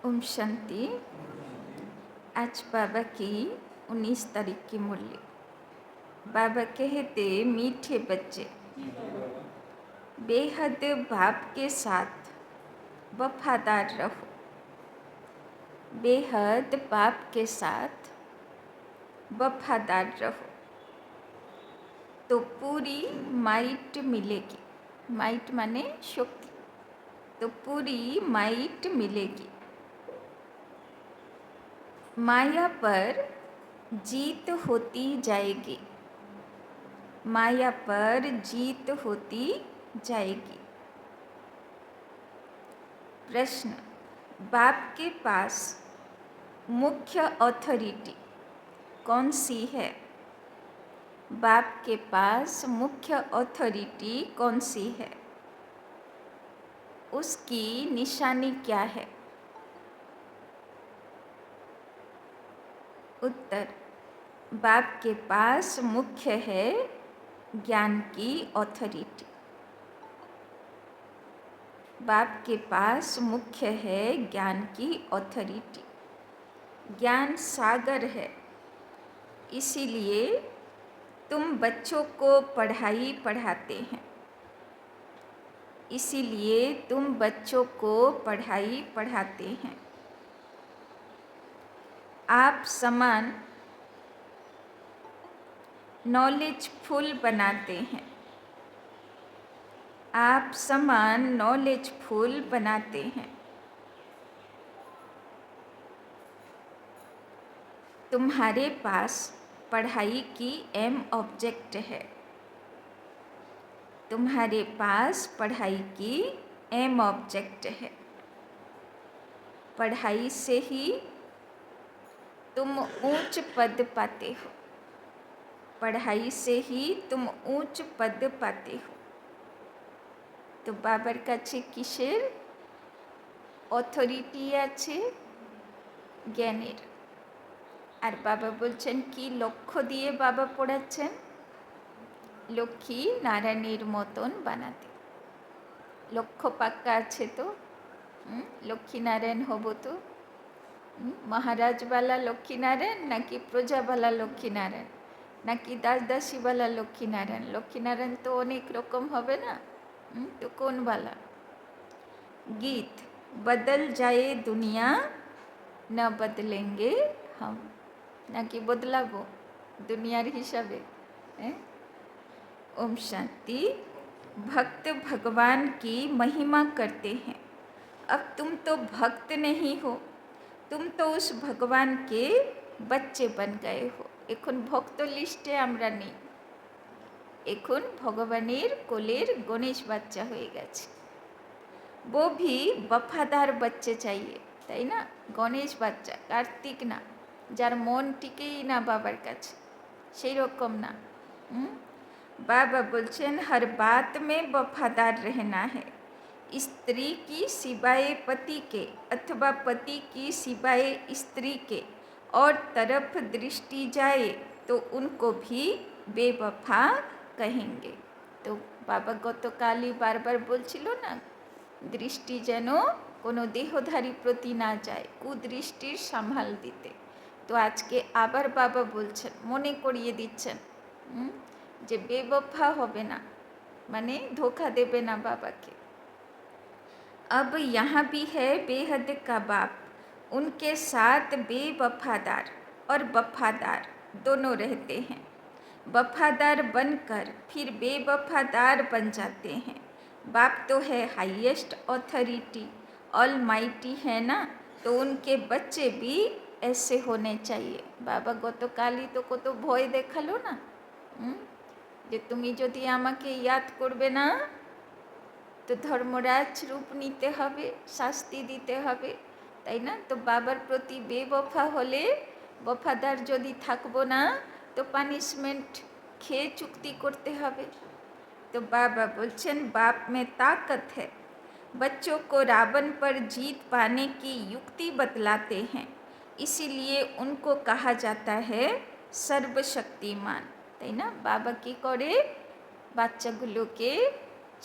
ओम शांति। आज बाबा की 19 तारीख की मुरली। बाबा कहते, मीठे बच्चे, बेहद बाप के साथ वफादार रहो। बेहद बाप के साथ वफादार रहो तो पूरी माइट मिलेगी। माइट माने शक्ति। तो पूरी माइट मिलेगी। माया पर जीत होती जाएगी। माया पर जीत होती जाएगी। प्रश्न, बाप के पास मुख्य अथॉरिटी कौन सी है? बाप के पास मुख्य अथॉरिटी कौन सी है? उसकी निशानी क्या है? उत्तर, बाप के पास मुख्य है ज्ञान की अथॉरिटी। बाप के पास मुख्य है ज्ञान की अथॉरिटी। ज्ञान सागर है, इसीलिए तुम बच्चों को पढ़ाई पढ़ाते हैं। इसीलिए तुम बच्चों को पढ़ाई पढ़ाते हैं। आप समान नॉलेजफुल बनाते हैं। आप समान नॉलेजफुल बनाते हैं। तुम्हारे पास पढ़ाई की एम ऑब्जेक्ट है। तुम्हारे पास पढ़ाई की एम ऑब्जेक्ट है। पढ़ाई से ही तुम ऊंच पद पाते हो। पढ़ाई से ही तुम ऊंच पद पाते हो। तो बाবার কাছে কিসের অথরিটি আছে? জ্ঞানের। আর বাবা বলছেন কি লক্ষ্য দিয়ে বাবা পড়াচ্ছেন? লক্ষ্মী নারায়ণের মতন বানাতে। লক্ষ্য পাক্কা আছে তো? লক্ষ্মীনারায়ণ হব তো? মহারাজওয়ালা লক্ষ্মীনারায়ণ নাকি প্রজাওয়ালা লক্ষ্মীনারায়ণ নাকি দাসদাসীওয়ালা লক্ষ্মীনারায়ণ? লক্ষ্মীনারায়ণ তো অনেক রকম হবে না? तो कौन वाला? गीत, बदल जाए दुनिया न बदलेंगे हम, ना कि बदलाबो दुनियार हिसाबे। ओम शांति। भक्त भगवान की महिमा करते हैं। अब तुम तो भक्त नहीं हो, तुम तो उस भगवान के बच्चे बन गए हो। এখন ভক্ত লিস্টে আমরা নেই। এখন ভগবানের কোলের গণেশ বাচ্চা হয়ে গেছে। वो भी वफादार बच्चे चाहिए, তাই না? গণেশ বাচ্চা, কার্তিক না, যার মন টিকেই না বাবার কাছে, সেই রকম না। बाबा बोलছেন हर बात में वफादार रहना है। स्त्री की सिवाय पति के अथवा पति की सिवाय स्त्री के और तरफ दृष्टि जाए तो उनको भी बेवफा कहेंगे। तो बाबा गतकालই বারবার বলছিল না, দৃষ্টি যেন কোনো দেহধারী প্রতি না যায়, কুদৃষ্টির সামাল দিতে। তো আজকে আবার বাবা বলছেন, মনে করিয়ে দিচ্ছেন যে বেবফা হবে না, মানে ধোকা দেবে না বাবাকে। अब यहाँ भी है बेहद का बाप, उनके साथ बेवफादार और वफादार दोनों रहते हैं। वफादार बनकर फिर बेवफादार बन जाते हैं। बाप तो है हाईएस्ट अथॉरिटी, ऑलमाइटी है ना, तो उनके बच्चे भी ऐसे होने चाहिए। बाबा गतकालই তো কত ভয় দেখালো না, যে তুমি যদি আমাকে ইয়াদ করবে না তো ধর্মরাজ রূপ নিতে হবে, শাস্তি দিতে হবে, তাই না? তো বাবার প্রতি বেবফা হলে, वफादार যদি থাকবো না तो পানিশমেন্ট খেয়ে চুক্তি করতে হবে। तो बाबा बोलছেন बाप में ताकत है। बच्चों को रावण पर जीत पाने की युक्ति बतलाते हैं, इसीलिए उनको कहा जाता है सर्वशक्तिमान, তাই না? बाबा কি করে? বাচ্চাগুলোকে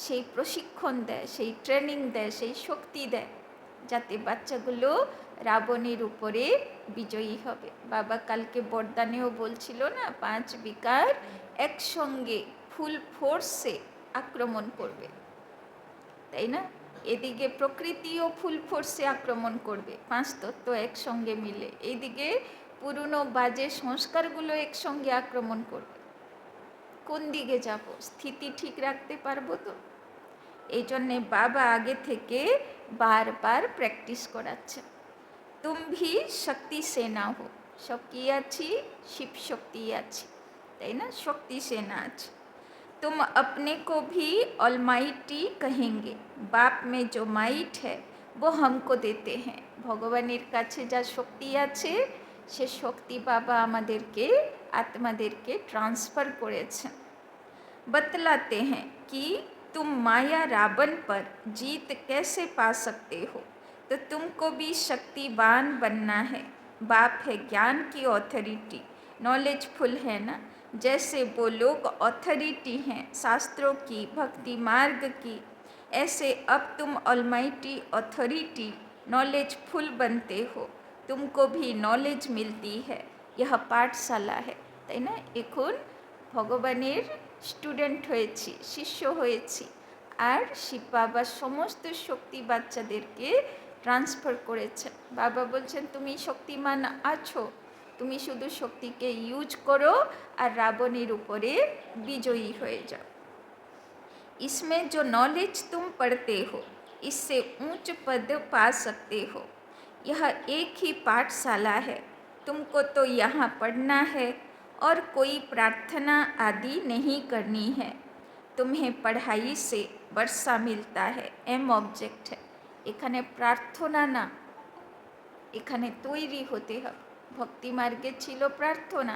সেই প্রশিক্ষণ দেয়, সেই ট্রেনিং দেয়, সেই শক্তি দেয়, যাতে বাচ্চাগুলো রাবণের উপরে বিজয়ী হবে। বাবা কালকে বরদানেও বলছিল না, 5 বিকার একসঙ্গে ফুল ফোর্সে আক্রমণ করবে, তাই না? এদিকে প্রকৃতিও ফুল ফোর্সে আক্রমণ করবে, 5 তত্ত্ব একসঙ্গে মিলে। এইদিকে পুরনো বাজে সংস্কারগুলো একসঙ্গে আক্রমণ করবে। কোন দিকে যাব? স্থিতি ঠিক রাখতে পারবো তো? এই জন্যে বাবা আগে থেকে বারবার প্র্যাকটিস করাচ্ছেন। তুম ভি শক্তি সেনা হো। সব কি আছি? শিব শক্তি আছি, তাই না? শক্তি সেনা আছে। तुम अपने को भी ऑलमाइटी कहेंगे। बाप में जो माइट है वो हमको देते हैं। ভগবানের কাছে যা শক্তি আছে সে শক্তি বাবা আমাদেরকে, আত্মাদেরকে ট্রান্সফার করেছেন। बतलाते हैं कि तुम माया रावण पर जीत कैसे पा सकते हो, तो तुमको भी शक्तिवान बनना है। बाप है ज्ञान की ऑथोरिटी, नॉलेजफुल है ना, जैसे वो लोग ऑथोरिटी हैं शास्त्रों की, भक्ति मार्ग की, ऐसे अब तुम ऑलमाइटी ऑथोरिटी नॉलेजफुल बनते हो। तुमको भी नॉलेज मिलती है। यह पाठशाला है, তাই না? এখন ভগবানের স্টুডেন্ট হয়েছি, শিষ্য হয়েছি, আর শিব বাবা সমস্ত শক্তি বাচ্চাদেরকে ট্রান্সফার করেছেন। বাবা বলছেন তুমি শক্তিমান আছো, তুমি শুধু শক্তিকে ইউজ করো আর রাবণের উপরে বিজয়ী হয়ে যাও। इसमें जो नॉलेज तुम पढ़ते हो इससे ऊंच पद पा सकते हो। यह एक ही पाठशाला है, तुमको तो यहाँ पढ़ना है और कोई प्रार्थना आदि नहीं करनी है। तुम्हें पढ़ाई से वर्षा मिलता है, एम ऑब्जेक्ट है। এখানে প্রার্থনা না, এখানে তৈরি হতে হবে। ভক্তি মার্গে ছিল প্রার্থনা,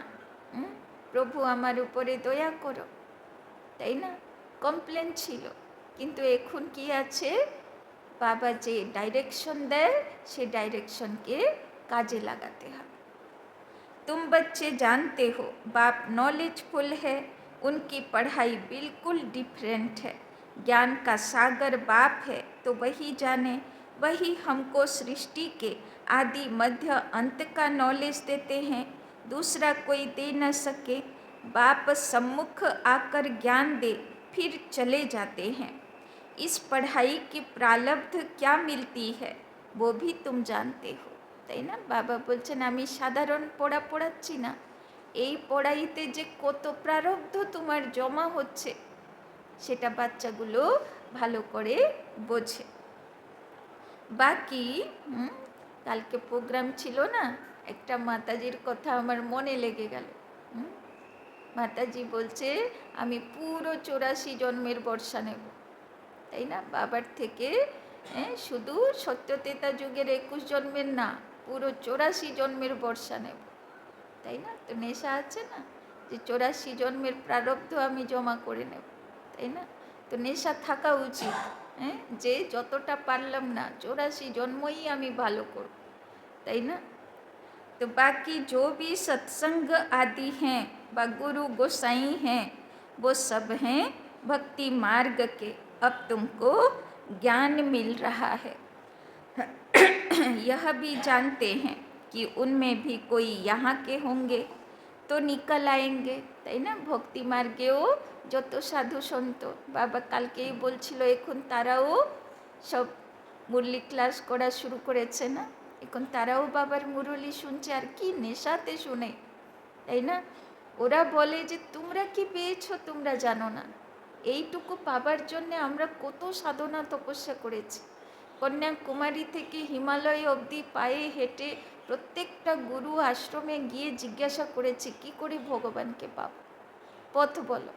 প্রভু আমার উপরে দয়া করো, তাই না? কমপ্লেন ছিল। কিন্তু এখন কি আছে? বাবা যে ডাইরেকশন দেয় সে ডাইরেকশনকে কাজে লাগাতে হবে। तुम बच्चे जानते हो बाप नॉलेजफुल है, उनकी पढ़ाई बिल्कुल डिफरेंट है। ज्ञान का सागर बाप है तो वही जाने, वही हमको सृष्टि के आदि मध्य अंत का नॉलेज देते हैं, दूसरा कोई दे न सके। बाप सम्मुख आकर ज्ञान दे फिर चले जाते हैं। इस पढ़ाई की प्रारब्ध क्या मिलती है वो भी तुम जानते हो, তাই না? বাবা বলছেন আমি সাধারণ পড়া পড়াচ্ছি না, এই পড়াইতে যে কত প্রারব্ধ তোমার জমা হচ্ছে সেটা বাচ্চাগুলো ভালো করে বোঝে। বাকি কালকে প্রোগ্রাম ছিল না, একটা মাতাজির কথা আমার মনে লেগে গেল। মাতাজি বলছে আমি পুরো 84 জন্মের বর্ষা নেব, তাই না? বাবার থেকে শুধু সত্যতেতা যুগের 21 জন্মের না, পুরো 84 জন্মের বর্ষা নেব, তাই না? তো নেশা আছে না যে 84 জন্মের প্রারব্ধ আমি জমা করে নেব, তাই না? তো নেশা থাকা উচিত, যে যতটা পারলাম না 84 জন্মই আমি ভালো করব, তাই না? तो बाकी जो भी सत्संग आदि हैं व गुरु गोसाई हैं वो सब हैं भक्ति मार्ग के। अब तुमको ज्ञान मिल रहा है। यह भी जानते हैं कि उनमें भी कोई यहाँ के होंगे तो निकल आएंगे, তাই না? ভক্তি মার্গেও যত সাধু সন্ত, বাবা কালকেই বলছিল এখন তারাও সব মুরলি ক্লাস করা শুরু করেছে না, এখন তারাও বাবার মুরলি শুনছে, আর কি নেশাতে শুনে, তাই না? ওরা বলে যে তোমরা কি পেয়েছো তোমরা জানো না, এইটুকু পাবার জন্য আমরা কত সাধনা তপস্যা করেছি। কন্যাকুমারী থেকে হিমালয় অবধি পায়ে হেঁটে প্রত্যেকটা গুরু আশ্রমে গিয়ে জিজ্ঞাসা করেছি কি করে ভগবানকে পাব, পথ বলো।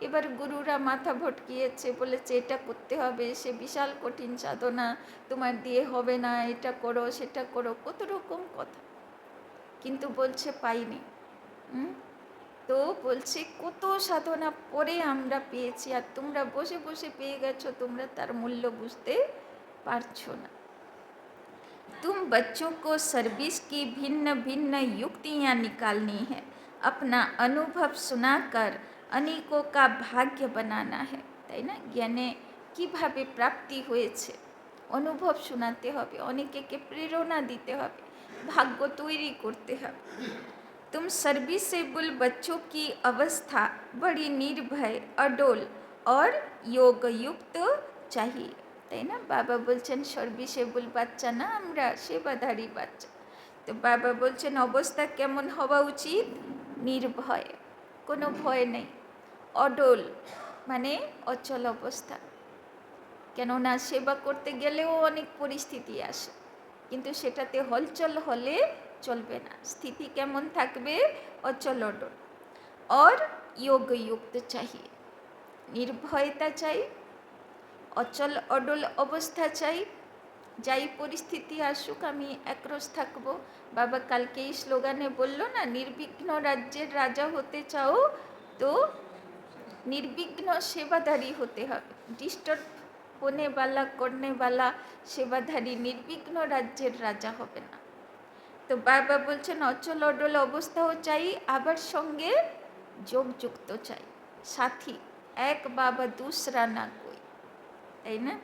এবার গুরুরা মাথা ভটকিয়েছে, বলেছে এটা করতে হবে, সে বিশাল কঠিন সাধনা, তোমার দিয়ে হবে না, এটা করো সেটা করো, কত রকম কথা, কিন্তু বলছে পাইনি। তো বলছে কত সাধনা পরে আমরা পেয়েছি, আর তোমরা বসে বসে পেয়ে গেছো, তোমরা তার মূল্য বুঝতে পারছো না। तुम बच्चों को सर्विस की भिन्न भिन्न युक्तियाँ निकालनी है, अपना अनुभव सुनाकर अनेकों का भाग्य बनाना है, তাই না? জ্ঞানে কীভাবে প্রাপ্তি হয়েছে অনুভব শোনাতে হবে, অনেকে প্রেরণা দিতে হবে। ভাগ্য তৈরি করতে হবে। तुम सर्विसेबल बच्चों की अवस्था बड़ी निर्भय अडोल और योगयुक्त चाहिए, তাই না? বাবা বলছেন সার্ভিসেবল বাচ্চা না আমরা, সেবাধারী বাচ্চা। তো বাবা বলছেন অবস্থা কেমন হওয়া উচিত? নির্ভয়, কোনো ভয় নেই। অডল মানে অচল অবস্থা, কেননা সেবা করতে গেলেও অনেক পরিস্থিতি আসে, কিন্তু সেটাতে হলচল হলে চলবে না। স্থিতি কেমন থাকবে? অচল অডল। और योगयुक्त चाहिए, নির্ভয়তা চাই, অচল অডল অবস্থা চাই। যাই পরিস্থিতি আসুক আমি একরস থাকবো। বাবা কালকে এই স্লোগানে বললো না, নির্বিঘ্ন রাজ্যের রাজা হতে চাও তো निर्विघ्न सेवाधारी होते হবে। डिस्टर्ब होने वाला करने वाला सेवाधारी निर्विघ्न राज्येर राजा হবে না। তো বাবা বলছেন অচল অডল অবস্থাও চাই, আবার সঙ্গে যোগযুক্ত চাই, সাথী, এক বাবা दूसरा ना कोई, है ना?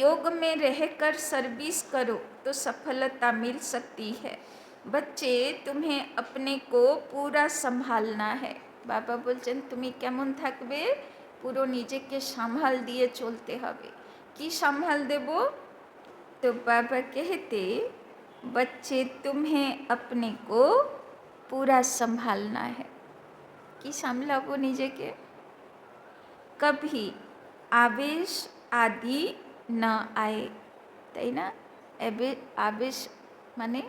योग में रहकर सर्विस करो तो सफलता मिल सकती है। बच्चे तुम्हें अपने को पूरा संभालना है। बाबा বলছেন তুমি কেমন থাকবে? পুরো নিজেকে সামাল দিয়ে চলতে হবে। কি সামাল দেব? तो बाबा कहते बच्चे तुम्हें अपने को पूरा संभालना है। কি সামলাবো নিজেকে? कभी आवेश आदि न आए, তাই না? আবেশ মানে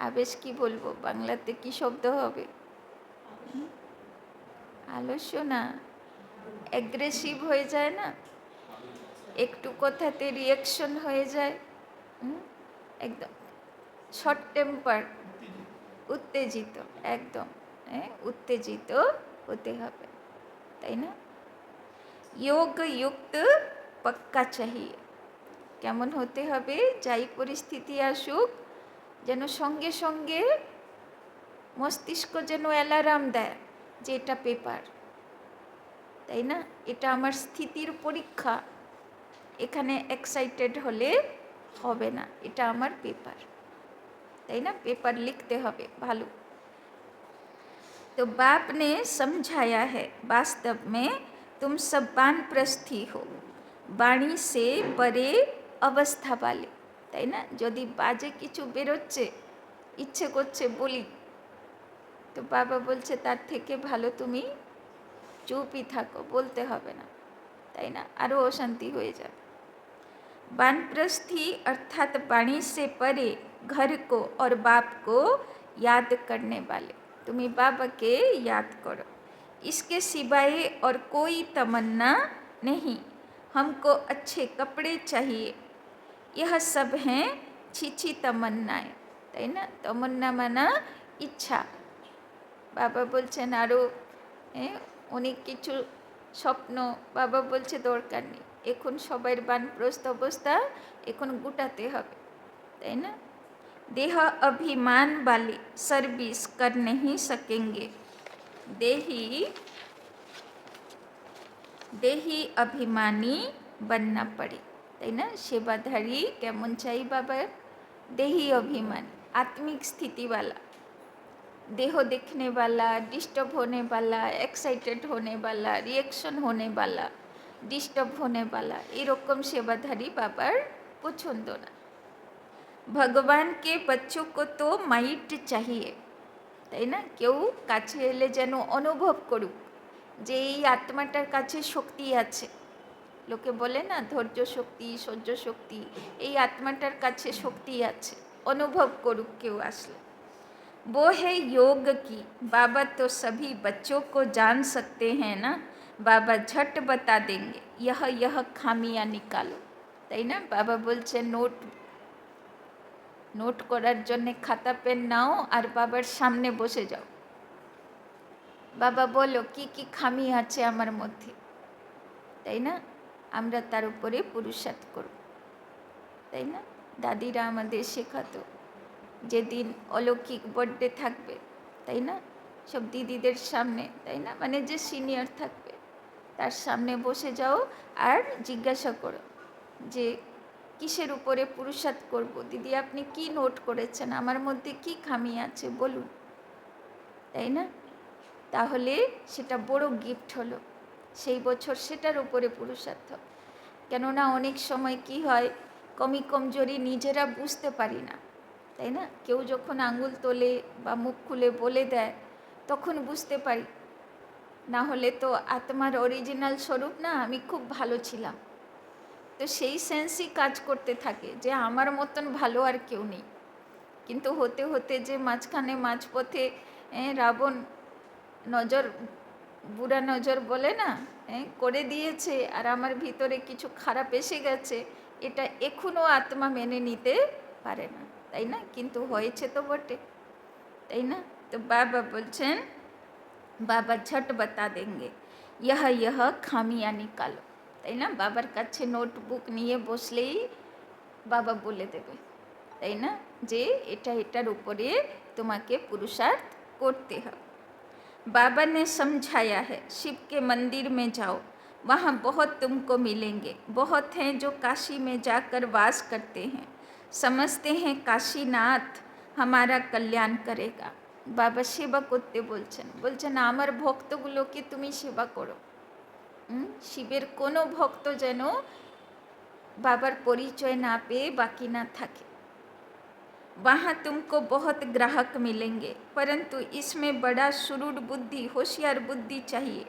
আবেশ কি বলবো বাংলাতে, কি শব্দ হবে? আলস্য না, অ্যাগ্রেসিভ হয়ে যায় না, একটু কথাতে রিয়াকশন হয়ে যায়, একদম শর্ট টেম্পার, উত্তেজিত, একদম উত্তেজিত হতে হবে, তাই না? योगयुक्त पक्का चाहिए, কেমন হতে হবে? যাই পরিস্থিতি আসুক যেন সঙ্গে সঙ্গে মস্তিষ্ক যেন অ্যালার্ম দেয় যে এটা পেপার, তাই না? এটা আমার স্থিতির পরীক্ষা, এখানে এক্সাইটেড হলে হবে না, এটা আমার পেপার, তাই না? পেপার লিখতে হবে ভালো। तो बाप ने समझाया है वास्तव में तुम सब वानप्रस्थी हो, বাণী সে পরে অবস্থা বালে, তাই না? যদি বাজে কিছু বেরোচ্ছে, ইচ্ছে করছে বলি, তো বাবা বলছে তার থেকে ভালো তুমি চুপই থাকো, বলতে হবে না, তাই না? আরও অশান্তি হয়ে যাবে। वानप्रस्थी अर्थात वाणी से परे घर को और बाप को याद करने वाले, तुम्हें बाबा के याद करो, इसके सिवाय और कोई तमन्ना नहीं। हमको अच्छे कपड़े चाहिए, यह सब हैं छिछी तमन्नाएं, তাই না? তমন্না মানা ইচ্ছা। বাবা বলছেন আরও অনেক কিছু স্বপ্ন, বাবা বলছে দরকার নেই, এখন সবার বানপ্রস্থ অবস্থা এখন গুটাতে হবে, তাই না? देह अभिमान वाले सर्विस कर नहीं सकेंगे, देही अभिमानी बनना पड़े, তাই না? সেবাধারী কেমন চাই বাবার? देही अभिमान, आत्मिक स्थिति वाला, देह देखने वाला, डिस्टर्ब होने वाला, एक्साइटेड होने वाला, रिएक्शन होने वाला, डिस्टर्ब होने वाला, এরকম সেবাধারী বাবার পছন্দ না। ভগবান কে बच्चों को तो माइट चाहिए, তাই না? কেউ কাছে এলে যেন অনুভব করুক যে এই আত্মাটার কাছে শক্তি আছে। লোকে বলে না ধৈর্য শক্তি, সহ্য শক্তি, এই আত্মাটার কাছে শক্তি আছে, অনুভব করুক কেউ আসলে। वो है योग की, बाबा तो सभी बच्चों को जान सकते हैं ना, बाबा झट बता देंगे यह खामियां निकालो, তাই না? বাবা বলছে নোট করার জন্য খাতা পেন নাও আর বাবার সামনে বসে যাও, বাবা বলো কি কি খামি আছে আমার মধ্যে, তাই না? আমরা তার উপরে পুরুষার্থ করব, তাই না? দাদিরা আমাদের শেখাতো যেদিন অলৌকিক বার্থডে থাকবে, তাই না, সব দিদিদের সামনে, তাই না, মানে যে সিনিয়র থাকবে তার সামনে বসে যাও আর জিজ্ঞাসা করো যে কিসের উপরে পুরুষার্থ করব? দিদি আপনি কি নোট করেছেন, আমার মধ্যে কি খামি আছে বলুন, তাই না? তাহলে সেটা বড় গিফট হলো, সেই বছর সেটার উপরে পুরুষার্থ। কেননা অনেক সময় কি হয়, কমি কমজোরি নিজেরা বুঝতে পারি না, তাই না? কেউ যখন আঙুল তোলে বা মুখ খুলে বলে দেয় তখন বুঝতে পারি, না হলে তো আত্মার অরিজিনাল স্বরূপ না আমি খুব ভালো ছিলাম, তো সেই সেন্সই কাজ করতে থাকে যে আমার মতন ভালো আর কেউ নেই। কিন্তু হতে হতে যে মাঝখানে মাঝপথে রাবণ নজর, বুড়া নজর বলে না, করে দিয়েছে, আর আমার ভিতরে কিছু খারাপ এসে গেছে, এটা এখনও আত্মা মেনে নিতে পারে না, তাই না? কিন্তু হয়েছে তো বটে, তাই না? তো বাবা বলছেন, বাবা ঝট বাতা দেंगे यह খামিয়া নিকালো, তাই না? বাবার কাছে নোটবুক নিয়ে বসলেই বাবা বলে দেবে, তাই না, যে এটা এটার উপরে তোমাকে পুরুষার্থ করতে হবে। बाबा ने समझाया है, शिव के मंदिर में जाओ, वहाँ बहुत तुमको मिलेंगे। बहुत हैं जो काशी में जाकर वास करते हैं, समझते हैं काशीनाथ हमारा कल्याण करेगा। বাবা সেবা করতে বলছেন, বলছেন আমার ভক্তগুলোকে তুমি সেবা করো। শিবের কোনো ভক্ত যেন বাবার পরিচয় না পেয়ে বাকি না থাকে। वहाँ तुमको बहुत ग्राहक मिलेंगे, परंतु इसमें बड़ा शुरूर बुद्धि, होशियार बुद्धि चाहिए।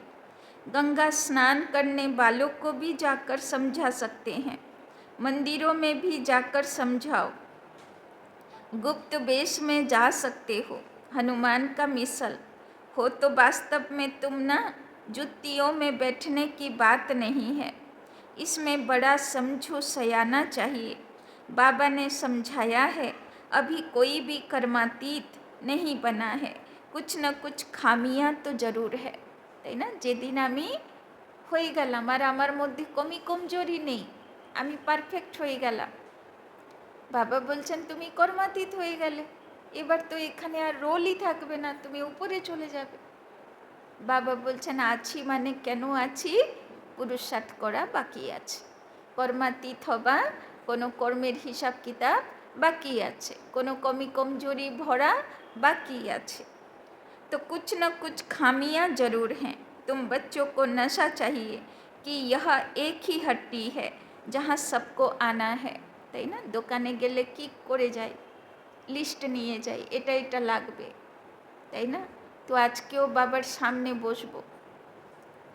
गंगा स्नान करने वालों को भी जाकर समझा सकते हैं, मंदिरों में भी जाकर समझाओ। गुप्त वेश में जा सकते हो, हनुमान का मिसल हो तो वास्तव में तुम ना जुत्तियों में बैठने की बात नहीं है, इसमें बड़ा समझो सयाना चाहिए। बाबा ने समझाया है, अभी कोई भी कर्मातीत नहीं बना है, कुछ न कुछ खामियाँ तो जरूर है, তাই না? যেদিন আমি হয়ে গেলাম আর আমার মধ্যে কমি কমজোরি নেই, আমি পারফেক্ট হয়ে গেলাম, বাবা বলছেন তুমি কর্মাতীত হয়ে গেলে, এবার তো এখানে আর রোলই থাকবে না, তুমি উপরে চলে যাবে। বাবা বলছেন আছি মানে কেন আছি? পুরুষার্থ করা বাকি আছে, কর্মাতীত হবা, কোনো কর্মের হিসাব কিতাব বাকি আছে, কোনো কমি কমজোরি ভরা বাকি আছে। तो कुछ न कुछ खामियां जरूर हैं, तुम बच्चों को नशा चाहिए कि यह एक ही हट्टी है जहाँ सबको आना है, তাই না? দোকানে গেলে কি করে যাই, লিস্ট নিয়ে যাই, এটা এটা লাগবে, তাই না? তো আজকেও বাবার সামনে বসবো,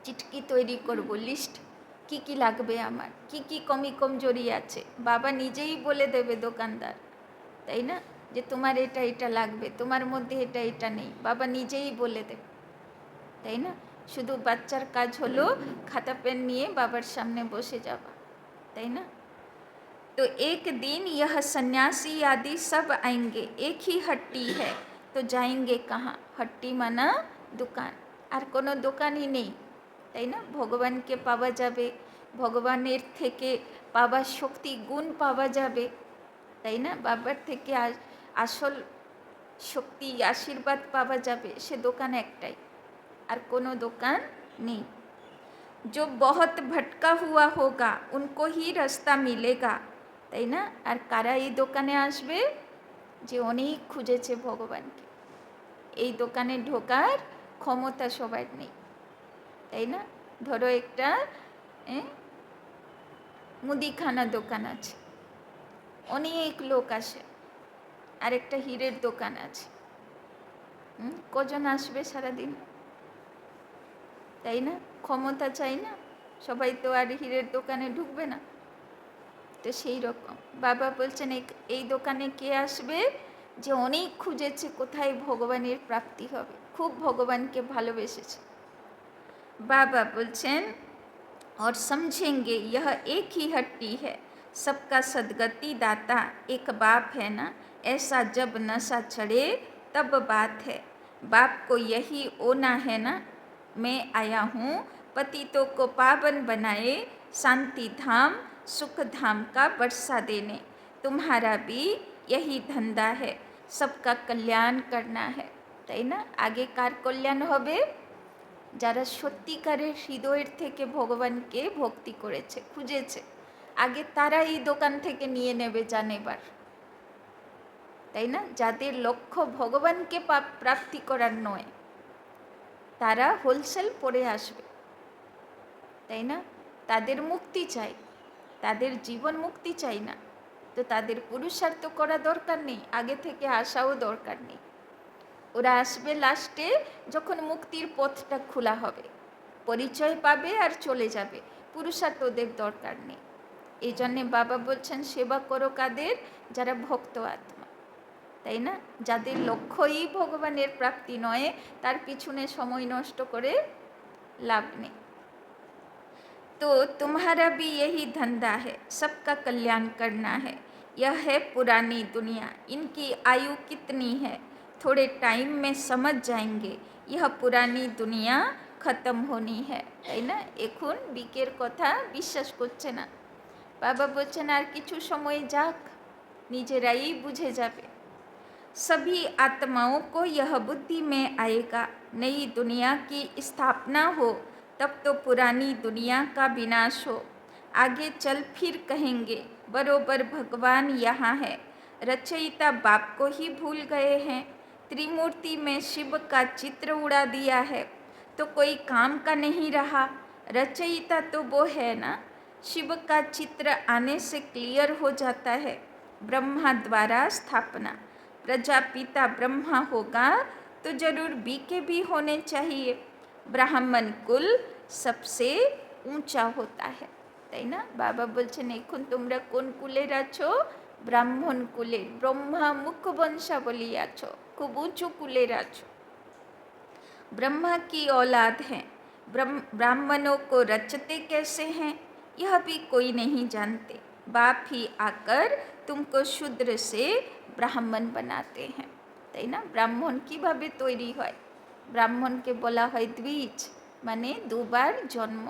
চিটকি তৈরি করব, লিস্ট কি কি লাগবে আমার, কি কি কমি কমজোরি আছে, বাবা নিজেই বলে দেবে দোকানদার, তাই না, যে তোমার এটা এটা লাগবে, তোমার মধ্যে এটা এটা নেই, বাবা নিজেই বলে দেবে, তাই না? শুধু বাচ্চার কাজ হলো খাতা পেন নিয়ে বাবার সামনে বসে যাবা, তাই না? तो एक दिन यह सन्यासी आदि सब आएंगे, एक ही हट्टी है तो जाएंगे कहाँ? हट्टी माना দোকান, আর কোনো দোকানই নেই, তাই না? ভগবানকে পাওয়া যাবে, ভগবানের থেকে পাওয়া শক্তি গুণ পাওয়া যাবে, তাই না? বাবার থেকে আসল শক্তি আশীর্বাদ পাওয়া যাবে, সে দোকান একটাই, আর কোনো দোকান নেই। जो बहुत भटका हुआ होगा उनको ही रास्ता मिलेगा, তাই না? আর কারা এই দোকানে আসবে? যে অনেক খুঁজেছে ভগবানকে, এই দোকানে ঢোকার ক্ষমতা সবার নেই, তাই না? ধরো একটা মুদিখানা দোকান আছে, অনেক লোক আসে, আর একটা হীরের দোকান আছে, কজন আসবে সারাদিন, তাই না? ক্ষমতা চাই না, সবাই তো আর হীরের দোকানে ঢুকবে না। তো সেই রকম বাবা বলছেন এই দোকানে কে আসবে? যে অনেক খুঁজেছে কোথায় ভগবানের প্রাপ্তি হবে, খুব ভগবানকে ভালোবেসেছে। बाबा बोलছেন और समझेंगे यह एक ही हट्टी है, सबका सदगति दाता एक बाप है ना, ऐसा जब नशा चढ़े तब बात है। बाप को यही ओना है ना, मैं आया हूँ पतितों को पावन बनाए, शांति धाम सुख धाम का वर्षा देने, तुम्हारा भी यही धंधा है, सबका कल्याण करना है, তাই না? আগে কার কল্যাণ হবে? যারা সত্যিকারের হৃদয়ের থেকে ভগবানকে ভক্তি করেছে, খুঁজেছে, আগে তারাই দোকান থেকে নিয়ে নেবে যা নেবার, তাই না? যাদের লক্ষ্য ভগবানকে প্রাপ্তি করার নয়, তারা হোলসেল পড়ে আসবে, তাই না? তাদের মুক্তি চাই, তাদের জীবন মুক্তি চাই না, তো তাদের পুরুষার্থ করা দরকার নেই, আগে থেকে আসাও দরকার নেই। ওরা আসবে লাস্টে যখন মুক্তির পথটা খোলা হবে, পরিচয় পাবে আর চলে যাবে, পুরুষার্থ ওদের দরকার নেই। এই জন্যে বাবা বলছেন সেবা করো কাদের? যারা ভক্ত আত্মা, তাই না? যাদের লক্ষ্যই ভগবানের প্রাপ্তি নয়, তার পিছনে সময় নষ্ট করে লাভ নেই। तो तुम्हारा भी यही धंधा है, सबका कल्याण करना है। यह है पुरानी दुनिया, इनकी आयु कितनी है, थोड़े टाइम में समझ जाएंगे। यह पुरानी दुनिया खत्म होनी है, তাই না? এখন বিকের কথা বিশ্বাস করছে না। বাবা বলছেন আর কিছু সময় যাক, নিজেরাই বুঝে যাবে। सभी आत्माओं को यह बुद्धि में आएगा, नई दुनिया की स्थापना हो तब तो पुरानी दुनिया का विनाश हो। आगे चल फिर कहेंगे बरोबर भगवान यहाँ है, रचयिता बाप को ही भूल गए हैं। त्रिमूर्ति में शिव का चित्र उड़ा दिया है तो कोई काम का नहीं रहा। रचयिता तो वो है ना, शिव का चित्र आने से क्लियर हो जाता है। ब्रह्मा द्वारा स्थापना, प्रजापिता ब्रह्मा होगा तो जरूर बीके भी होने चाहिए। ब्राह्मण कुल सबसे ऊंचा होता है, তাই না? বাবা বলছেন এখন তোমরা কোন কুলের আছো? ব্রাহ্মণ কুলের, ব্রহ্মা মুখ বংশাবলী আছো, খুব উঁচু কুলের আছো। ब्रह्मा की औलाद हैं, ब्राह्मणों को रचते कैसे हैं यह भी कोई नहीं जानते। बाप ही आकर तुमको शूद्र से ব্রাহ্মণ বানাতে হ্যাঁ, তাই না? ব্রাহ্মণ কীভাবে তৈরি হয়? ব্রাহ্মণকে বলা হয় দ্বিজ, মানে দুবার জন্ম,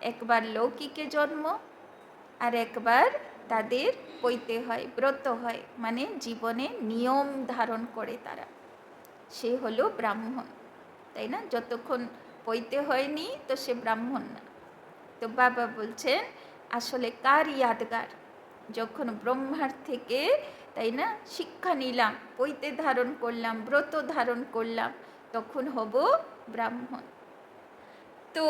একবার লৌকিকে জন্ম আর একবার তাদের পৈতে হয়, ব্রত হয়, মানে জীবনে নিয়ম ধারণ করে তারা, সে হলো ব্রাহ্মণ, তাই না? যতক্ষণ পৈতে হয়নি তো সে ব্রাহ্মণ না। তো বাবা বলছেন আসলে কার ইয়াদগার? যখন ব্রহ্মার থেকে, তাই না, শিক্ষা নিলাম, পৈতে ধারণ করলাম, ব্রত ধারণ করলাম, তখন হব ব্রাহ্মণ। তো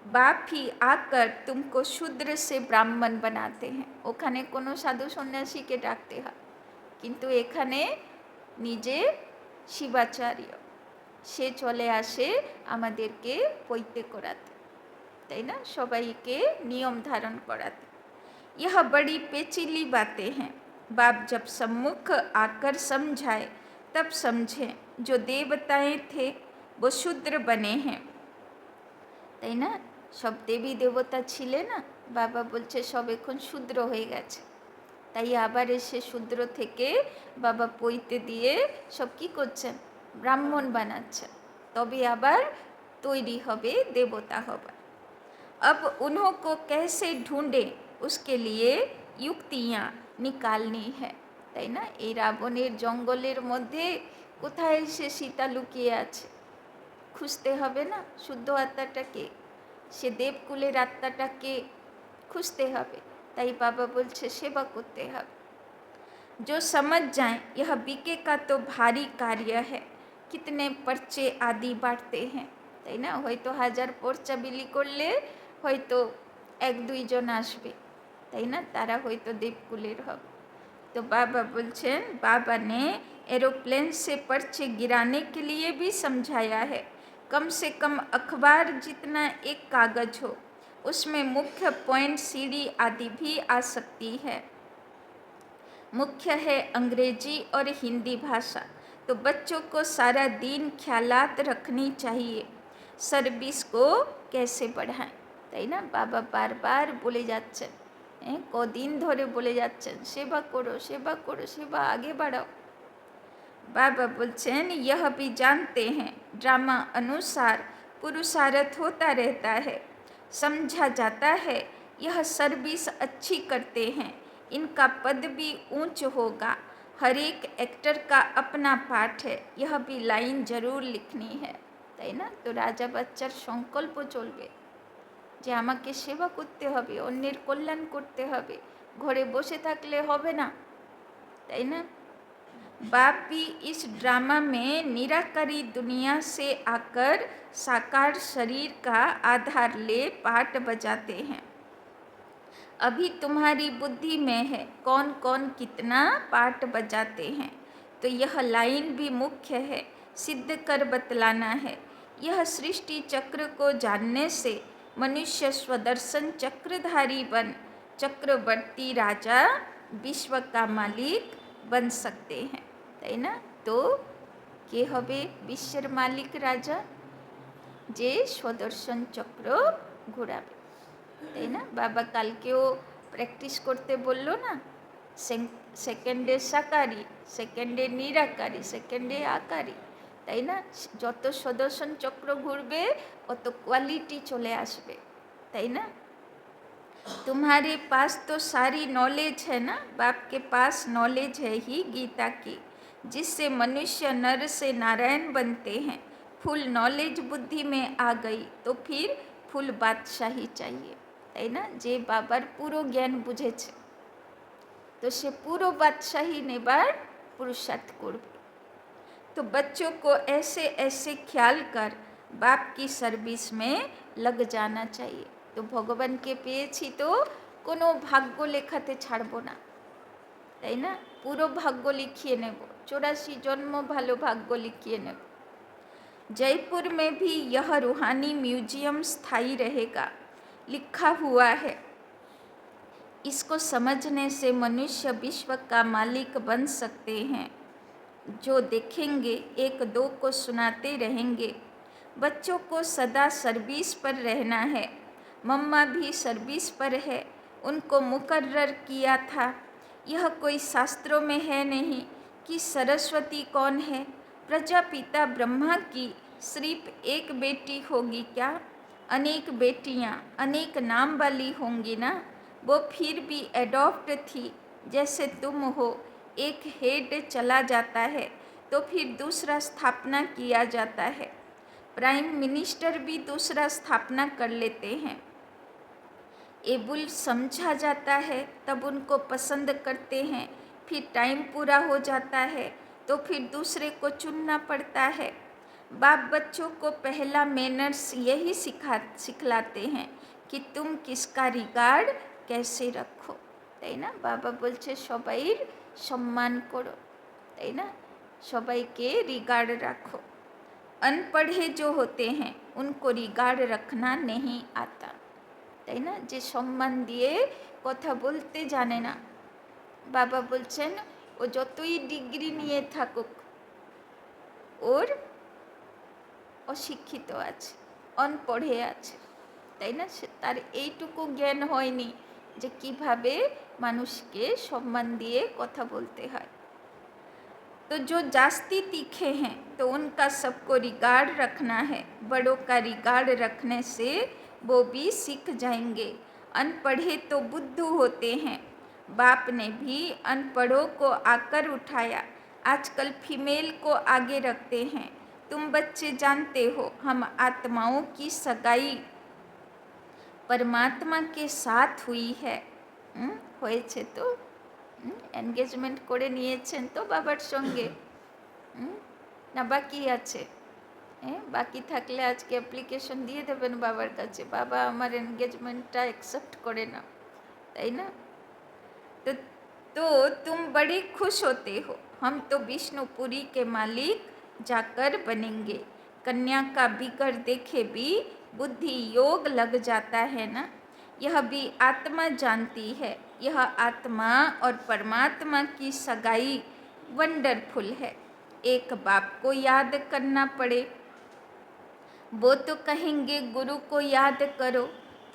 বাপ হি আকার তুমকো শূদ্র সে ব্রাহ্মণ বানাতে হ্যাঁ, ওখানে কোনো সাধু সন্ন্যাসীকে ডাকতে হয়, কিন্তু এখানে নিজে শিবাচার্য সে চলে আসে আমাদেরকে পৈতে করাতে, তাই না, সবাইকে নিয়ম ধারণ করাতে। यह बड़ी पेचीली बातें हैं, बाप जब सम्मुख आकर समझाए तब समझे जो देवताएं थे वो शूद्र बने हैं, তাই না? সব দেবী দেবতা ছিলে না, বাবা বলছে সব এখন শূদ্র হয়ে গেছে, তাই আবার এসে শূদ্র থেকে বাবা পৈতে দিয়ে সব কী করছেন? ব্রাহ্মণ বানাচ্ছেন, তবে আবার তৈরি হবে, দেবতা হবে। अब उन्हों को कैसे ढूंढे उसके लिए युक्तियाँ निकालनी है, তাই না? এই রাবণের জঙ্গলের মধ্যে কোথায় সে সীতা লুকিয়ে আছে, খুঁজতে হবে না? শুদ্ধ আত্মাটাকে, সে দেবকুলের আত্মাটাকে খুঁজতে হবে, তাই বাবা বলছে সেবা করতে হবে। जो समझ जाए यह बीके का तो भारी कार्य है, कितने पर्चे आदि बांटते हैं, তাই না? হয়তো 1000 পর্চা বিলি করলে হয়তো 1-2 জন আসবে, তাই না? তারা হয়তো দেবকুলের হবে। तो बाबा बोलছেন बाबा ने एरोप्लेन से पर्चे गिराने के लिए भी समझाया है। कम से कम अखबार जितना एक कागज हो, उसमें मुख्य पॉइंट सीढ़ी आदि भी आ सकती है। मुख्य है अंग्रेजी और हिंदी भाषा, तो बच्चों को सारा दिन ख्यालात रखनी चाहिए, सर्विस को कैसे बढ़ाएं, তাই না? বাবা বারবার বলে যাচ্ছেন, কদিন ধরে বলে যাচ্ছেন সেবা করো, সেবা করো, সেবা আগে বাড়াও। बाबा बोलছেন यह भी जानते हैं ड्रामा अनुसार पुरुषार्थ होता रहता है, समझा जाता है यह सर्विस अच्छी करते हैं, इनका पद भी ऊंच होगा। हर एक एक्टर का अपना पाठ है, यह भी लाइन जरूर लिखनी है, তাই না? তো রাজা বাচ্চার সংকল্প চলবে, যে আমাকে সেবা করতে হবে, অন্যের কল্যাণ করতে হবে, ঘরে বসে থাকলে হবে না, তাই না? बाप भी इस ड्रामा में निराकारी दुनिया से आकर साकार शरीर का आधार ले पाठ बजाते हैं। अभी तुम्हारी बुद्धि में है कौन कौन कितना पाठ बजाते हैं, तो यह लाइन भी मुख्य है, सिद्ध कर बतलाना है। यह सृष्टि चक्र को जानने से मनुष्य स्वदर्शन चक्रधारी बन चक्रवर्ती राजा विश्व का मालिक बन सकते हैं, তাই না? তো কে হবে বিশ্বের মালিক রাজা? যে স্বদর্শন চক্র ঘোরাবে, তাই না? বাবা কালকেও প্র্যাকটিস করতে বললো না, সেকেন্ডে সাকারি, সেকেন্ডে নিরাকারি, সেকেন্ডে আকারি, তাই না? যত স্বদর্শন চক্র ঘুরবে অত কোয়ালিটি চলে আসবে, তাই না? तुम्हारे पास तो सारी नॉलेज है ना, बाप के पास नॉलेज है ही गीता की, जिससे मनुष्य नर से नारायण बनते हैं। फुल नॉलेज बुद्धि में आ गई तो फिर फुल बादशाही चाहिए, তাই না? যে বাবার পুরো জ্ঞান বুঝেছে তো সে পুরো বাদশাহী নেবার পুরুষার্থ করবে। तो बच्चों को ऐसे ऐसे ख्याल कर बाप की सर्विस में लग जाना चाहिए। তো ভগবানকে পেয়েছি তো কোনো ভাগ্য লেখাতে ছাড়বো না, তাই না? পুরো ভাগ্য লিখিয়ে নেব, 84 জন্ম ভালো ভাগ্য লিখিয়ে নেব। जयपुर में भी यह रूहानी म्यूजियम स्थायी रहेगा, लिखा हुआ है। इसको समझने से मनुष्य विश्व का मालिक बन सकते हैं। जो देखेंगे एक दो को सुनाते रहेंगे। बच्चों को सदा सर्विस पर रहना है। मम्मा भी सर्विस पर है, उनको मुकर्रर किया था। यह कोई शास्त्रों में है नहीं कि सरस्वती कौन है। प्रजापिता ब्रह्मा की सिर्फ एक बेटी होगी क्या? अनेक बेटियां अनेक नाम वाली होंगी ना। वो फिर भी एडॉप्ट थी, जैसे तुम हो। एक हेड चला जाता है तो फिर दूसरा स्थापना किया जाता है। प्राइम मिनिस्टर भी दूसरा स्थापना कर लेते हैं। एबुल समझा जाता है तब उनको पसंद करते हैं, फिर टाइम पूरा हो जाता है तो फिर दूसरे को चुनना पड़ता है। बाप बच्चों को पहला मैनर्स यही सिखलाते हैं कि तुम किसका रिगार्ड कैसे रखो, তাই না? বাবা বলছে সবাইর সম্মান করো, তাই না? সবাইকে রিগার্ড রাখো। अनपढ़े जो होते हैं उनको रिगार्ड रखना नहीं आता, তাই না? যে সম্মান দিয়ে কথা বলতে জানে না, বাবা বলছেন ও যতই ডিগ্রি নিয়ে থাকুক ওর অশিক্ষিত আছে, অনপঢ়ে আছে, তাই না? তার এইটুকু জ্ঞান হয়নি যে কিভাবে মানুষকে সম্মান দিয়ে কথা বলতে হয়। तो जो जास्ती तीखे हैं तो उनका सबको रिगार्ड रखना है। बड़ों का रिगार्ड रखने से वो भी सीख जाएंगे। अनपढ़े तो बुद्धू होते हैं। बाप ने भी अनपढ़ों को आकर उठाया। आजकल फीमेल को आगे रखते हैं। तुम बच्चे जानते हो हम आत्माओं की सगाई परमात्मा के साथ हुई है। হয়েছে তো, এনগেজমেন্ট করে নিয়েছেন তো বাবার সঙ্গে, না বাকি আছে? বাকি থাকলে আজকে অ্যাপ্লিকেশন দিয়ে দেবেন বাবার কাছে, বাবা আমার এনগেজমেন্টটা অ্যাকসেপ্ট করে নাও, তাই না? तो तुम बड़े खुश होते हो। हम तो विष्णुपुरी के मालिक जाकर बनेंगे। कन्या का बिगड़ देखे भी बुद्धि योग लग जाता है ना। यह भी आत्मा जानती है। यह आत्मा और परमात्मा की सगाई वंडरफुल है। एक बाप को याद करना पड़े, वो तो कहेंगे गुरु को याद करो,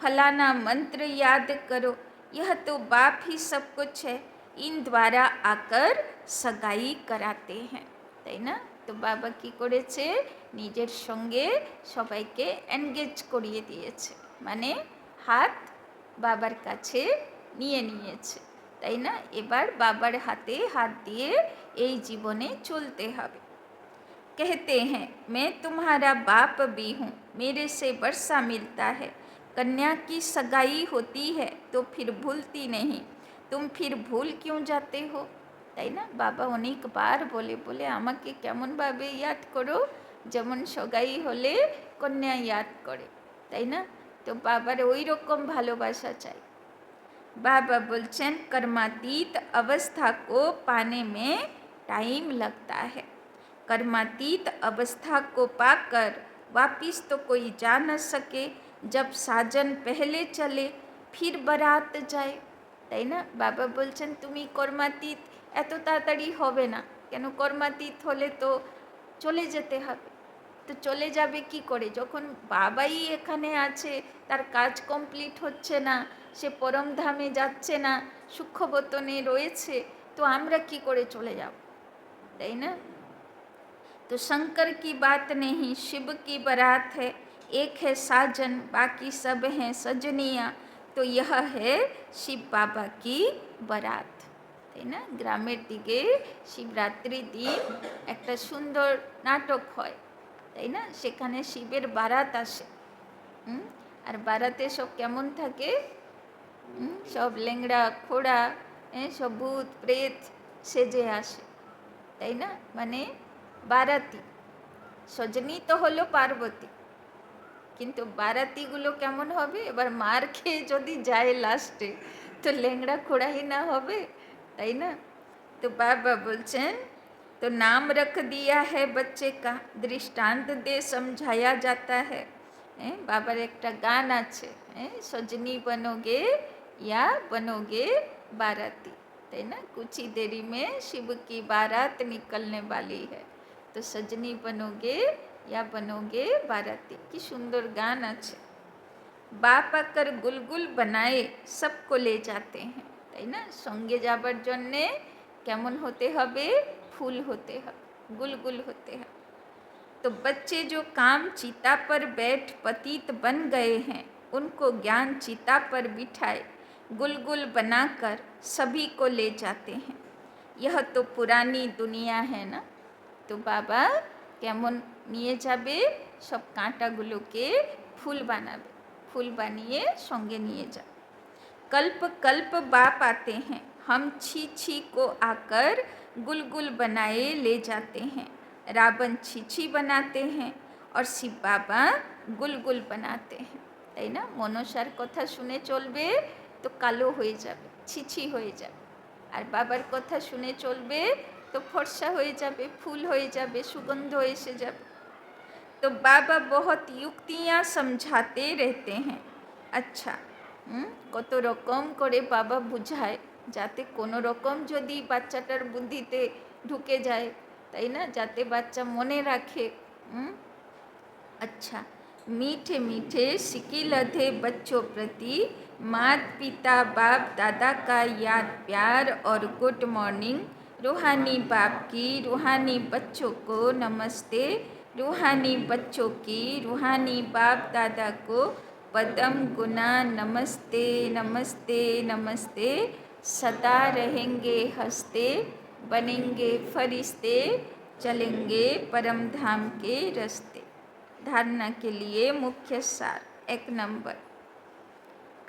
फलाना मंत्र याद करो। यह तो बाप ही सब कुछ है। इन द्वारा आकर सगाई कराते हैं, তাই না? তো বাবা কি করেছে? নিজের সঙ্গে সবাইকে এনগেজ করিয়ে দিয়েছে, মানে হাত বাবার কাছে নিয়ে নিয়েছে, তাই না? এবার বাবার হাতে হাত দিয়ে এই জীবনে চলতে হবে। कहते हैं मैं तुम्हारा बाप भी हूँ, मेरे से वर्षा मिलता है, कन्या की सगाई होती है तो फिर भूलती नहीं, तुम फिर भूल क्यों जाते हो, তাই না? বাবা অনেকবার বলে আমাকে কেমনভাবে ইয়াদ করো, যেমন সগাই হলে কন্যা ইয়াদ করে, তাই না? তো বাবার ওই রকম ভালোবাসা চাই। बाबा बोलचन कर्मातीत अवस्था को पाने में टाइम लगता है। कर्मातीत अवस्था को पाकर वापिस तो कोई जा न सके, जब साजन पहले चले फिर बारात जाए, তাই না? বাবা বলছেন তুমি কর্মাতীত এত তাড়াতাড়ি হবে না, কেন কর্মাতীত হলে তো চলে যেতে হবে, তো চলে যাবে কি করে, যখন বাবাই এখানে আছে, তার কাজ কমপ্লিট হচ্ছে না, সে পরমধামে যাচ্ছে না, সূক্ষ্মবতনে রয়েছে, তো আমরা কি করে চলে যাব, তাই না? तो शंकर की बात नहीं, शिव की बारात है, एक है साजन बाकी सब हैं सजनिया, तो यह है शिव बाबा की बारात, তাই না? গ্রামের দিকে শিবরাত্রির দিন একটা সুন্দর নাটক হয়, তাই না? সেখানে শিবের বারাত আসে, আর বারাতে সব কেমন থাকে, সব লেংড়া খোড়া, সব ভূত প্রেত সেজে আসে, তাই না? মানে বারাতি, সজনী তো হলো পার্বতী, কিন্তু বারাতিগুলো কেমন হবে, এবার মার খেয়ে যদি যায় লাস্টে, তো লেংড়া খোড়াই না হবে, তাই না? তো বাবা বলছেন तो नाम रख दिया है बच्चे का, दृष्टांत दे समझाया जाता है। बाबर एक गान আছে, सजनी बनोगे या बनोगे बाराती, है ना? कुछ ही देरी में शिव की बारात निकलने वाली है, तो सजनी बनोगे या बनोगे बाराती, की सुंदर गान আছে। बाप आकर गुलगुल बनाए सबको ले जाते हैं, তাই না? সঙ্গে যাবার জন্যে কেমন হতে হবে, फूल होते हैं, गुलगुल होते हैं। तो बच्चे जो काम चिता पर बैठ पतित बन गए हैं, उनको ज्ञान चिता पर बिठाए गुलगुल बनाकर सभी को ले जाते हैं। यह तो पुरानी दुनिया है ना, तो बाबा কেমন নিয়ে যাবে, সব কাঁটাগুলোকে ফুল বানাবে, ফুল বানিয়ে সঙ্গে নিয়ে যাবে। कल्प कल्प बाप आते हैं, हम छी छी को आकर गुलगुल बनाए ले जाते हैं। रावण छिछी बनाते हैं और शिव बाबा गुलगुल बनाते हैं, তাই না? মনসার কথা শুনে চলবে তো কালো হয়ে যাবে, ছিছি হয়ে যাবে, আর বাবার কথা শুনে চলবে তো ফর্সা হয়ে যাবে, ফুল হয়ে যাবে, সুগন্ধ এসে যাবে। तो बाबा बहुत युक्तियाँ समझाते रहते हैं। अच्छा, কত রকম করে বাবা বুঝায়, যাতে কোনো রকম যদি বাচ্চাটার বুদ্ধিতে ঢুকে যায়, তাই না? যাতে বাচ্চা মনে রাখে। अच्छा, मीठे मीठे सिकी लधे बच्चों प्रति माता पिता बाप दादा का याद प्यार और गुड मॉर्निंग। रूहानी बाप की रूहानी बच्चों को नमस्ते, रूहानी बच्चों की रूहानी बाप दादा को पदम गुना नमस्ते नमस्ते नमस्ते। सदा रहेंगे हंसते, बनेंगे फरिश्ते, चलेंगे परम धाम के रास्ते। धारणा के लिए मुख्य सार। 1 नंबर,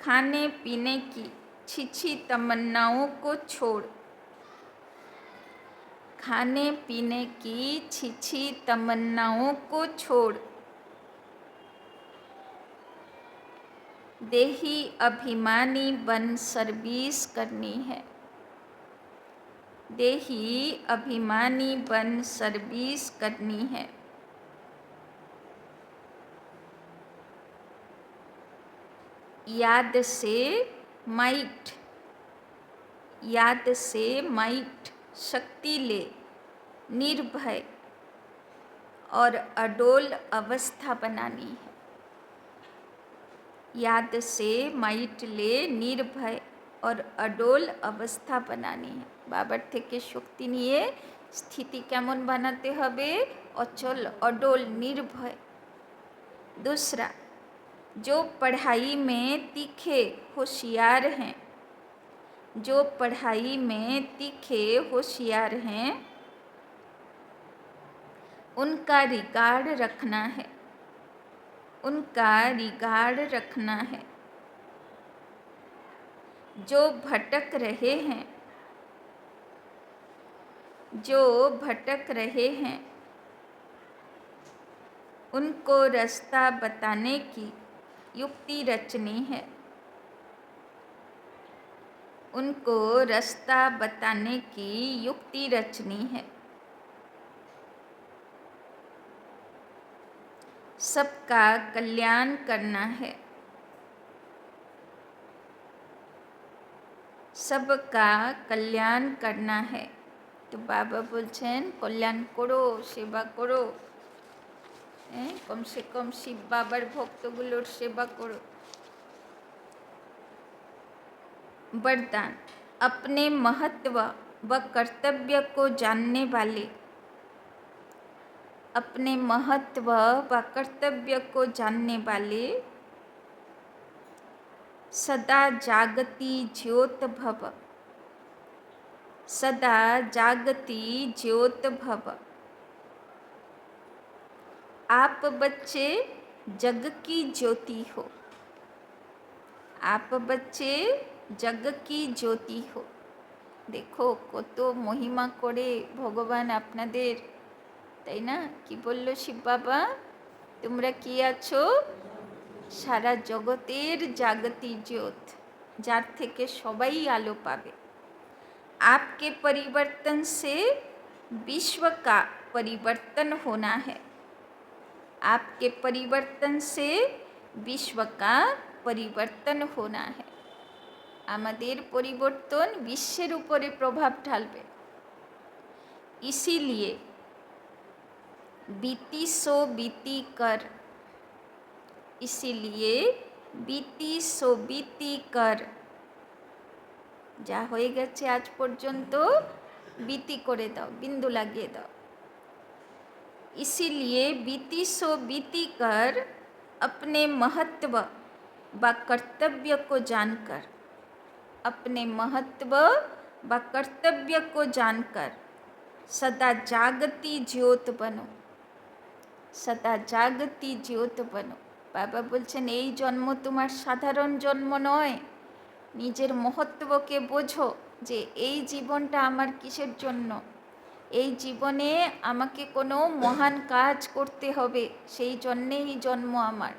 खाने पीने की छिछी तमन्नाओं को छोड़, खाने पीने की छिछी तमन्नाओं को छोड़ देही अभिमानी बन सर्विस करनी है, देही अभिमानी बन सर्विस करनी है। याद से माइट, याद से माइट शक्ति ले, निर्भय और अडोल अवस्था बनानी है। याद से माइट ले, निर्भय और अडोल अवस्था बनानी है। बाবার থেকে শক্তি নিয়ে স্থিতি কেমন বানাতে হবে, অচল अडोल निर्भय। दूसरा, जो पढ़ाई में तीखे होशियार हैं, जो पढ़ाई में तीखे होशियार हैं, उनका रिकॉर्ड रखना है। उनका रिगार्ड रखना है। जो भटक रहे हैं, जो भटक रहे हैं, उनको रास्ता बताने की युक्ति रचनी है। उनको रास्ता बताने की युक्ति रचनी है। सबका कल्याण करना है। सबका कल्याण करना है। तो बाबा बोलছেন কল্যাণ করো, সেবা করো, কমসে কম শিব বাবার ভক্তগুলোর সেবা করো। वरदान, अपने महत्व व कर्तव्य को जानने वाले, अपने महत्व व कर्तव्य को जानने वाले सदा जागती ज्योत भव, सदा जागती ज्योत भव। आप बच्चे जग की ज्योति हो। आप बच्चे जग की ज्योति हो। देखो কত মহিমা করে ভগবান আপনাদের, তাই না? কি বলল শিব বাবা? তোমরা কি আছো? সারা জগতের জাগতি ज्योत, যার থেকে সবাই আলো পাবে। आपके परिवर्तन से विश्व का परिवर्तन होना है। आपके परिवर्तन से विश्व का परिवर्तन होना है। আমাদের পরিবর্তন বিশ্বের উপরে প্রভাব ঢালবে। इसीलिए बीती सो बीती कर, इसीलिए बीती सो बीती कर, যা হয়ে গেছে আজ পর্যন্ত बीती করে দাও, बिंदु লাগিয়ে দাও। इसीलिए बीती सो बीती कर, अपने महत्व व कर्तव्य को जानकर, अपने महत्व व कर्तव्य को जानकर सदा जागती ज्योत बनो, सदा जागती ज्योत बनो। बाबा बोलছেন এই জন্ম তোমার সাধারণ জন্ম নয়। নিজের মহত্বকে বোঝো যে এই জীবনটা আমার কিসের জন্য। এই জীবনে আমাকে কোনো মহান কাজ করতে হবে, সেই জন্যেই জন্ম আমার।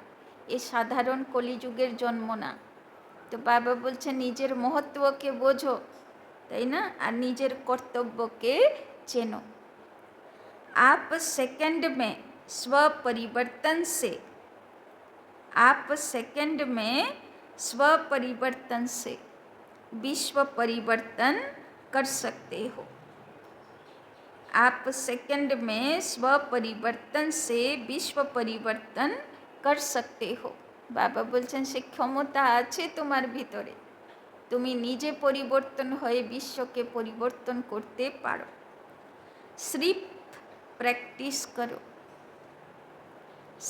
এ সাধারণ কলিযুগের জন্ম না। তো বাবা বলছেন নিজের মহত্বকে বোঝো, তাই না? আর নিজের কর্তব্যকে চেনো। आप सेकंड में स्व परिवर्तन से, आप सेकंड में स्व परिवर्तन से विश्व परिवर्तन कर सकते हो। आप सेकंड में स्व परिवर्तन से विश्व परिवर्तन कर सकते हो। বাবা বলছেন সে ক্ষমতা আছে তোমার ভিতরে, তুমি নিজে পরিবর্তন হয়ে বিশ্বকে পরিবর্তন করতে পারো। सिर्फ प्रैक्टिस करो,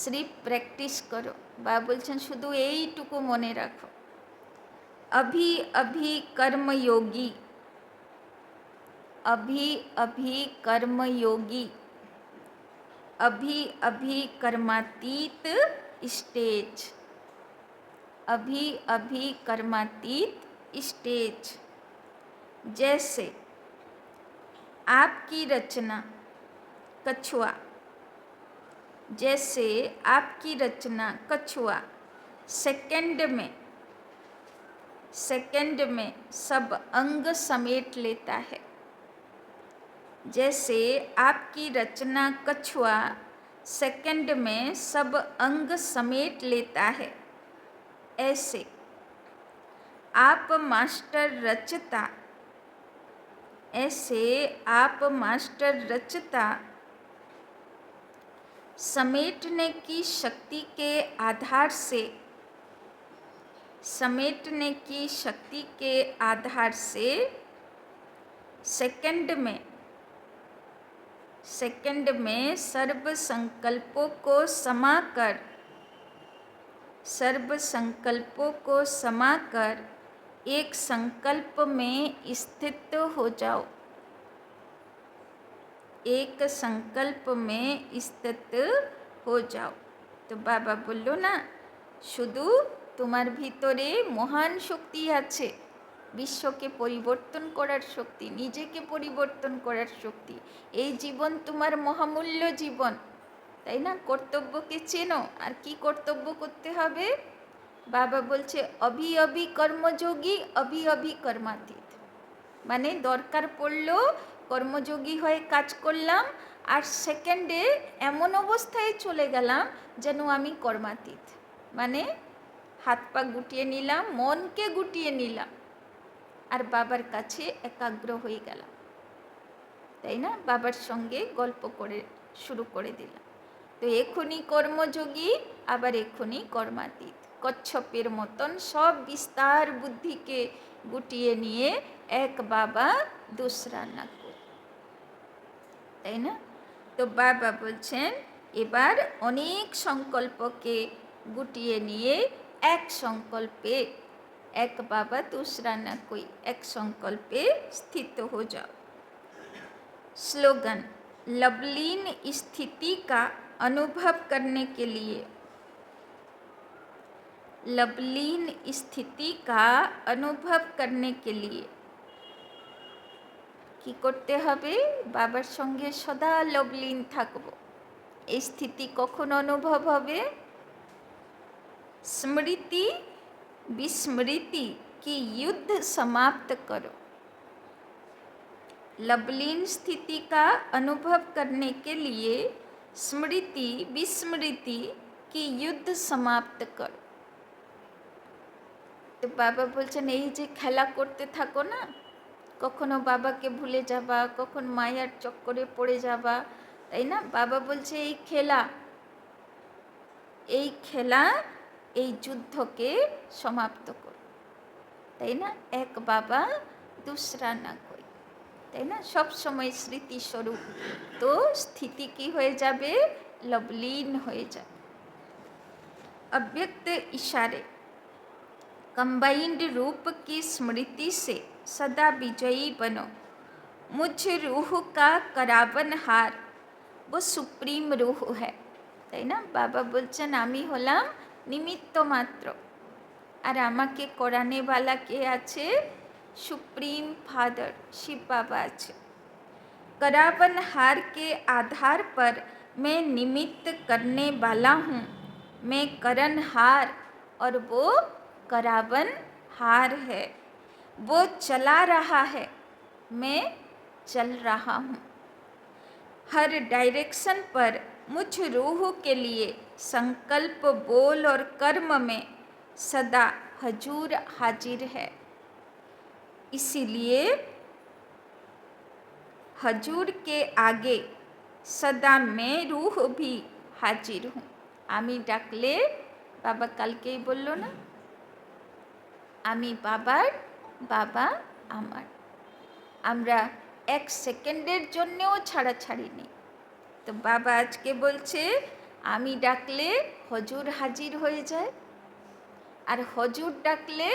सिर्फ प्रैक्टिस करो। বাবা বলছেন শুধু এইটুকু মনে রাখো। अभी अभी कर्मयोगी, अभी अभी कर्मयोगी, अभी अभी कर्मातीत स्टेज, अभी अभी कर्मातीत स्टेज। जैसे आपकी रचना कछुआ, जैसे आपकी रचना कछुआ सेकंड में सब अंग समेट लेता है। जैसे आपकी रचना कछुआ सेकंड में सब अंग समेट लेता है, ऐसे आप मास्टर रचता, ऐसे आप मास्टर रचता समेटने की शक्ति के आधार से, समेटने की शक्ति के आधार से सेकंड में सर्व संकल्पों को समाकर, सर्व संकल्पों को समाकर एक संकल्प में स्थित हो जाओ, एक संकल्प में स्थित हो जाओ। তো বাবা বলল, না, শুধু তোমার ভিতরে মহান শক্তি আছে, বিশ্বকে পরিবর্তন করার শক্তি, নিজেকে পরিবর্তন করার শক্তি। এই জীবন তোমার মহামূল্য জীবন, তাই না? কর্তব্যকে চেনো, আর কি কর্তব্য করতে হবে? বাবা বলছে অভি অভি কর্মযোগী, অভি অভি কর্মাতীত। মানে দরকার পড়লো কর্মযোগী হয়ে কাজ করলাম, আর সেকেন্ডে এমন অবস্থায় চলে গেলাম যেন আমি কর্মাতীত। মানে হাত পা গুটিয়ে নিলাম, মনকে গুটিয়ে নিলাম, আর বাবার কাছে একাগ্র হয়ে গেলাম, তাই না? বাবার সঙ্গে গল্প করে শুরু করে দিলাম। তো এখনই কর্মযোগী, আবার এখনই কর্মাতীত। কচ্ছপের মতন সব বিস্তার বুদ্ধিকে গুটিয়ে নিয়ে এক বাবা দুসরা না কোই, তাই না? তো বাবা বলছেন এবার অনেক সংকল্পকে গুটিয়ে নিয়ে এক সংকল্পে, এক বাবা दूसरा ना कोई, एक संकल्पे स्थित हो जाओ। स्लोगन, लवलीन स्थिति का अनुभव करने के लिए, लवलीन स्थिति का अनुभव करने के लिए কি করতে হবে? বাবার সঙ্গে সদা লবলীন থাকবো। এই স্থিতি কখন অনুভব হবে? स्मृति विस्मृति की युद्ध समाप्त करो। लवलीन स्थिति का अनुभव करने के लिए स्मृति विस्मृति की युद्ध समाप्त करो। तो बाबा বলছেন এই যে খেলা করতে থাকো না, কখনো বাবাকে ভুলে যাবা, কখন মায়ার চক্করে পড়ে যাবা, তাই না? বাবা বলছে এই খেলা, এই যুদ্ধকে সমাপ্ত কর, তাই না? এক বাবা দুসরা না কোই, তাই না? সব সময় স্মৃতিস্বরূপ, তো স্থিতি কি হয়ে যাবে? লবলীন হয়ে যাবে। अव्यक्त इशारे, कंबाइंड रूप की स्मृति से सदा विजयी बनो। मुझ रूह का करावनहार वो सुप्रीम रूह है, তাই না? বাবা বলছেন আমি হলাম নিমিত্ত মাত্র, আর আমাকে করানেওয়ালা কে আছে? सुप्रीम फादर शिव बाबा আছে। करावनहार के आधार पर मैं निमित्त करने वाला हूँ, मैं करनहार और वो करावनहार है। वो चला रहा है, मैं चल रहा हूँ। हर डायरेक्शन पर मुझ रूह के लिए संकल्प, बोल और कर्म में सदा हजूर हाजिर है। इसीलिए हजूर के आगे सदा मैं रूह भी हाजिर हूँ। আমি ডাকলে বাবা কালকেই বলল না, আমি বাবার, বাবা আমার। আমরা এক সেকেন্ডের জন্যেও ছাড়াছাড়ি নেই। তো বাবা আজকে বলছে আমি ডাকলে হজুর হাজির হয়ে যায়, আর হজুর ডাকলে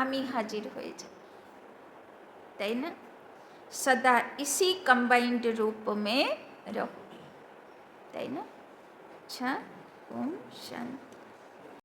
আমি হাজির হয়ে যাই, তাই না? सदा इसी कंबाइंड रूप में रहो, তাই না? अच्छा, ओम शांति।